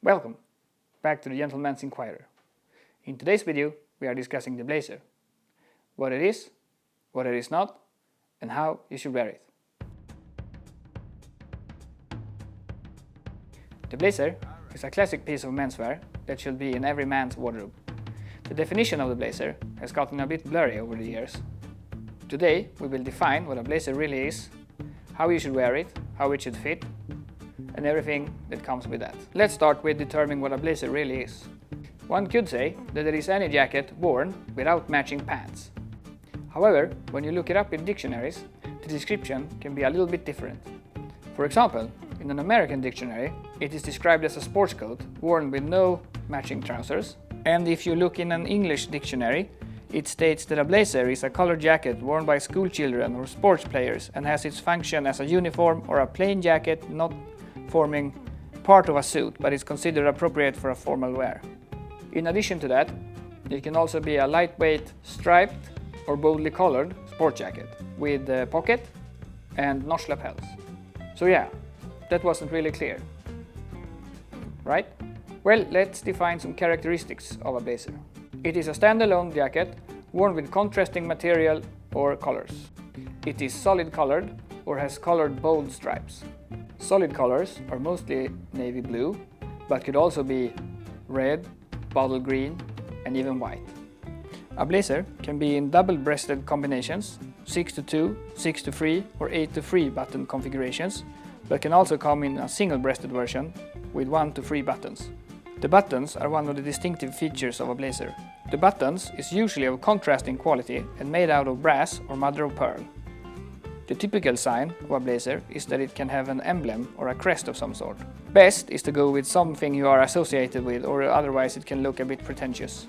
Welcome back to the Gentlemans Inquirer. In today's video we are discussing the blazer, what it is not, and how you should wear it. The blazer is a classic piece of menswear that should be in every man's wardrobe. The definition of the blazer has gotten a bit blurry over the years. Today we will define what a blazer really is, how you should wear it, how it should fit, and everything that comes with that. Let's start with determining what a blazer really is. One could say that it is any jacket worn without matching pants. However, when you look it up in dictionaries, the description can be a little bit different. For example, in an American dictionary, it is described as a sports coat worn with no matching trousers, and if you look in an English dictionary, it states that a blazer is a colored jacket worn by school children or sports players and has its function as a uniform or a plain jacket not forming part of a suit but is considered appropriate for a formal wear. In addition to that, it can also be a lightweight, striped or boldly colored sport jacket with a pocket and notch lapels. So yeah, that wasn't really clear, right? Well, let's define some characteristics of a blazer. It is a standalone jacket worn with contrasting material or colors. It is solid colored or has colored bold stripes. Solid colors are mostly navy blue, but could also be red, bottle green, and even white. A blazer can be in double-breasted combinations, 6-2, 6-3, or 8-3 button configurations, but can also come in a single-breasted version with 1-3 buttons. The buttons are one of the distinctive features of a blazer. The buttons is usually of contrasting quality and made out of brass or mother of pearl. The typical sign of a blazer is that it can have an emblem or a crest of some sort. Best is to go with something you are associated with, or otherwise it can look a bit pretentious.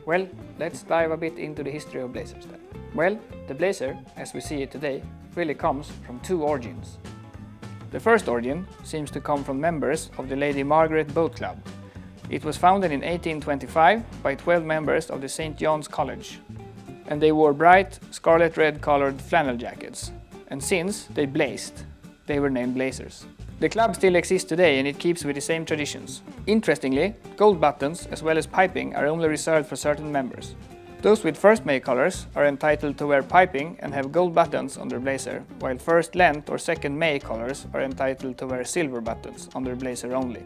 Well, let's dive a bit into the history of blazers then. Well, the blazer, as we see it today, really comes from two origins. The first origin seems to come from members of the Lady Margaret Boat Club. It was founded in 1825 by 12 members of the St. John's College, and they wore bright scarlet red colored flannel jackets, and since they blazed, they were named blazers. The club still exists today and it keeps with the same traditions. Interestingly, gold buttons as well as piping are only reserved for certain members. Those with first May colors are entitled to wear piping and have gold buttons on their blazer, while first Lent or second May colors are entitled to wear silver buttons on their blazer only.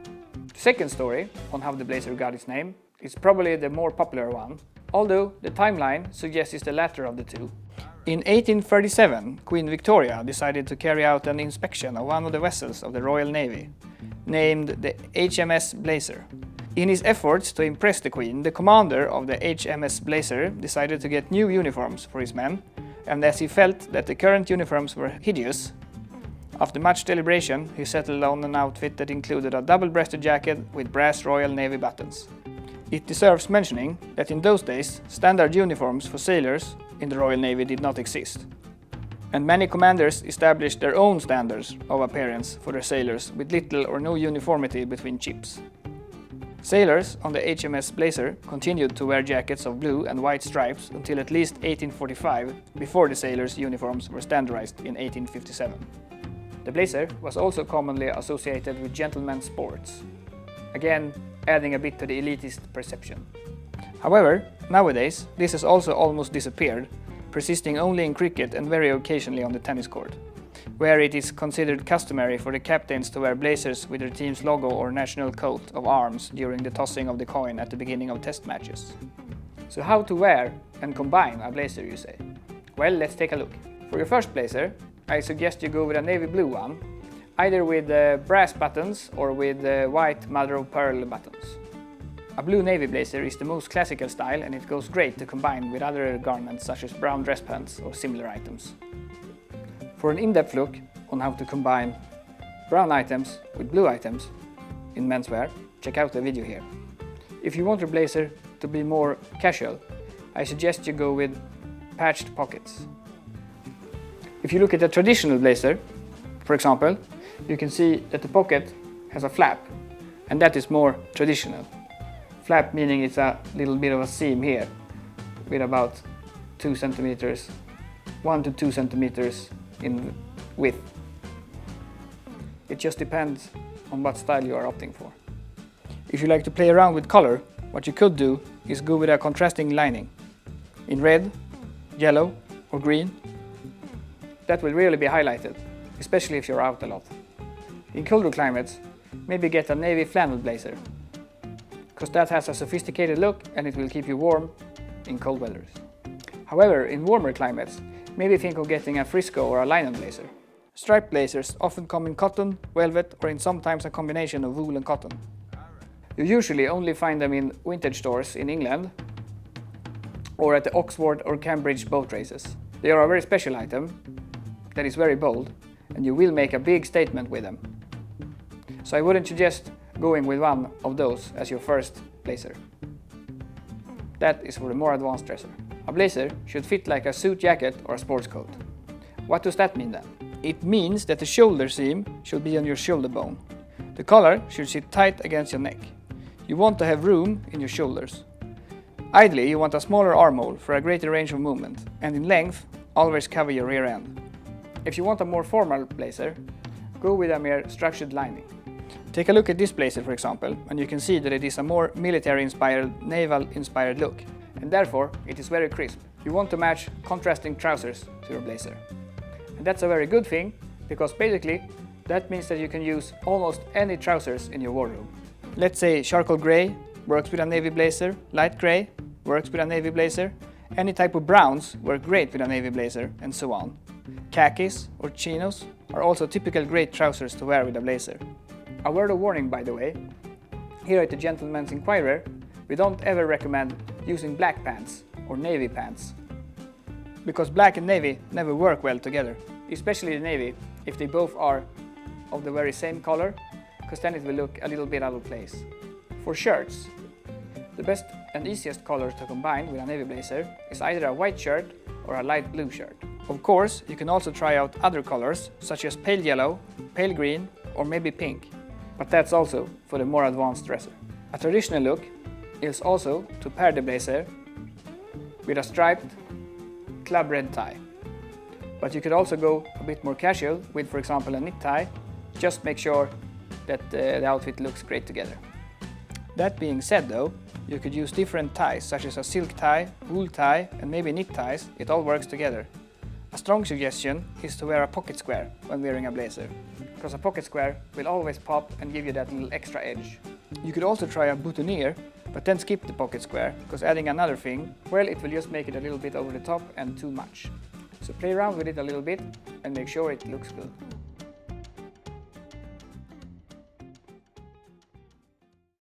The second story on how the blazer got its name is probably the more popular one, although the timeline suggests it's the latter of the two. In 1837, Queen Victoria decided to carry out an inspection of one of the vessels of the Royal Navy, named the HMS Blazer. In his efforts to impress the Queen, the commander of the HMS Blazer decided to get new uniforms for his men, and as he felt that the current uniforms were hideous, after much deliberation he settled on an outfit that included a double-breasted jacket with brass Royal Navy buttons. It deserves mentioning that in those days, standard uniforms for sailors in the Royal Navy did not exist, and many commanders established their own standards of appearance for their sailors with little or no uniformity between ships. Sailors on the HMS Blazer continued to wear jackets of blue and white stripes until at least 1845, before the sailors' uniforms were standardized in 1857. The blazer was also commonly associated with gentlemen's sports, again adding a bit to the elitist perception. However, nowadays this has also almost disappeared, persisting only in cricket and very occasionally on the tennis court, where it is considered customary for the captains to wear blazers with their team's logo or national coat of arms during the tossing of the coin at the beginning of test matches. So how to wear and combine a blazer, you say? Well, let's take a look. For your first blazer, I suggest you go with a navy blue one, either with brass buttons or with white mother of pearl buttons. A blue navy blazer is the most classical style and it goes great to combine with other garments such as brown dress pants or similar items. For an in-depth look on how to combine brown items with blue items in menswear, check out the video here. If you want your blazer to be more casual, I suggest you go with patched pockets. If you look at a traditional blazer, for example, you can see that the pocket has a flap, and that is more traditional. Flap meaning it's a little bit of a seam here with about 2 centimeters, 1 to 2 centimeters in width. It just depends on what style you are opting for. If you like to play around with color, what you could do is go with a contrasting lining in red, yellow or green. That will really be highlighted, especially if you're out a lot. In colder climates, maybe get a navy flannel blazer, because that has a sophisticated look and it will keep you warm in cold weathers. However, in warmer climates, maybe think of getting a Frisco or a linen blazer. Striped blazers often come in cotton, velvet or in sometimes a combination of wool and cotton. You usually only find them in vintage stores in England or at the Oxford or Cambridge boat races. They are a very special item that is very bold and you will make a big statement with them. So I wouldn't suggest going with one of those as your first blazer. That is for the more advanced dresser. A blazer should fit like a suit jacket or a sports coat. What does that mean then? It means that the shoulder seam should be on your shoulder bone. The collar should sit tight against your neck. You want to have room in your shoulders. Ideally, you want a smaller armhole for a greater range of movement, and in length, always cover your rear end. If you want a more formal blazer, go with a more structured lining. Take a look at this blazer, for example, and you can see that it is a more military-inspired, naval-inspired look, and therefore it is very crisp. You want to match contrasting trousers to your blazer. And that's a very good thing, because basically that means that you can use almost any trousers in your wardrobe. Let's say charcoal grey works with a navy blazer, light grey works with a navy blazer, any type of browns work great with a navy blazer, and so on. Khakis or chinos are also typical great trousers to wear with a blazer. A word of warning, by the way, here at the Gentlemans Inquirer, we don't ever recommend using black pants or navy pants, because black and navy never work well together, especially the navy if they both are of the very same color, because then it will look a little bit out of place. For shirts, the best and easiest color to combine with a navy blazer is either a white shirt or a light blue shirt. Of course, you can also try out other colors such as pale yellow, pale green or maybe pink, but that's also for the more advanced dresser. A traditional look is also to pair the blazer with a striped club red tie. But you could also go a bit more casual with, for example, a knit tie. Just make sure that the outfit looks great together. That being said though, you could use different ties such as a silk tie, wool tie and maybe knit ties. It all works together. A strong suggestion is to wear a pocket square when wearing a blazer, because a pocket square will always pop and give you that little extra edge. You could also try a boutonniere, but then skip the pocket square, because adding another thing, well, it will just make it a little bit over the top and too much. So play around with it a little bit and make sure it looks good.